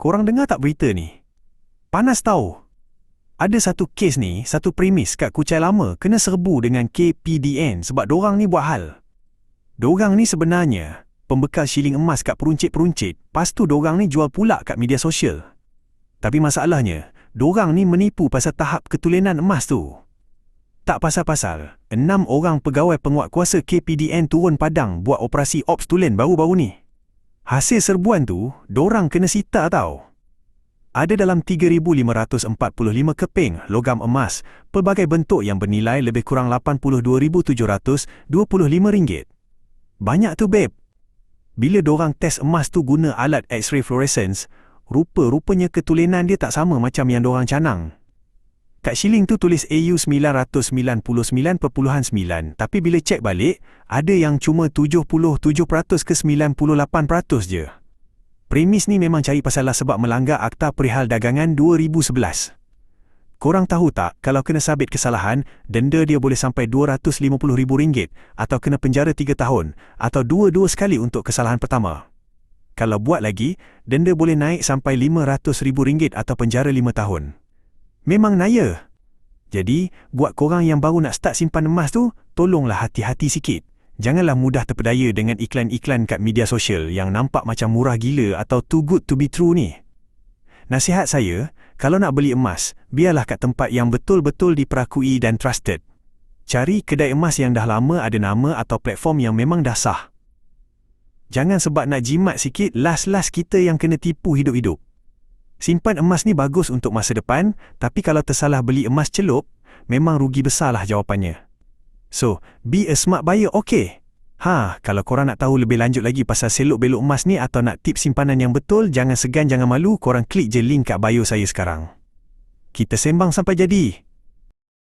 Korang dengar tak berita ni? Panas tau. Ada satu kes ni, satu premis kat Kuchai Lama kena serbu dengan KPDN sebab dorang ni buat hal. Dorang ni sebenarnya pembekal shilling emas kat peruncit-peruncit, lepas tu dorang ni jual pula kat media sosial. Tapi masalahnya, dorang ni menipu pasal tahap ketulenan emas tu. Tak pasal-pasal, 6 orang pegawai penguatkuasa KPDN turun padang buat operasi ops tulen baru-baru ni. Hasil serbuan tu, dorang kena sita tau. Ada dalam 3,545 keping logam emas pelbagai bentuk yang bernilai lebih kurang RM82,725. Banyak tu, babe. Bila dorang test emas tu guna alat X-ray fluorescence, rupa-rupanya ketulenan dia tak sama macam yang dorang canang. Kat shilling tu tulis AU 999.9, tapi bila cek balik, ada yang cuma 77% ke 98% je. Premis ni memang cari pasal lah sebab melanggar Akta Perihal Dagangan 2011. Korang tahu tak, kalau kena sabit kesalahan, denda dia boleh sampai RM250,000 atau kena penjara 3 tahun atau dua-dua sekali untuk kesalahan pertama. Kalau buat lagi, denda boleh naik sampai RM500,000 atau penjara 5 tahun. Memang naya. Jadi, buat korang yang baru nak start simpan emas tu, tolonglah hati-hati sikit. Janganlah mudah terpedaya dengan iklan-iklan kat media sosial yang nampak macam murah gila atau too good to be true ni. Nasihat saya, kalau nak beli emas, biarlah kat tempat yang betul-betul diperakui dan trusted. Cari kedai emas yang dah lama ada nama atau platform yang memang dah sah. Jangan sebab nak jimat sikit, last-last kita yang kena tipu hidup-hidup. Simpan emas ni bagus untuk masa depan, tapi kalau tersalah beli emas celup, memang rugi besarlah jawapannya. So, be a smart buyer, okay? Kalau korang nak tahu lebih lanjut lagi pasal selok-belok emas ni atau nak tips simpanan yang betul, jangan segan, jangan malu, korang klik je link kat bio saya sekarang. Kita sembang sampai jadi.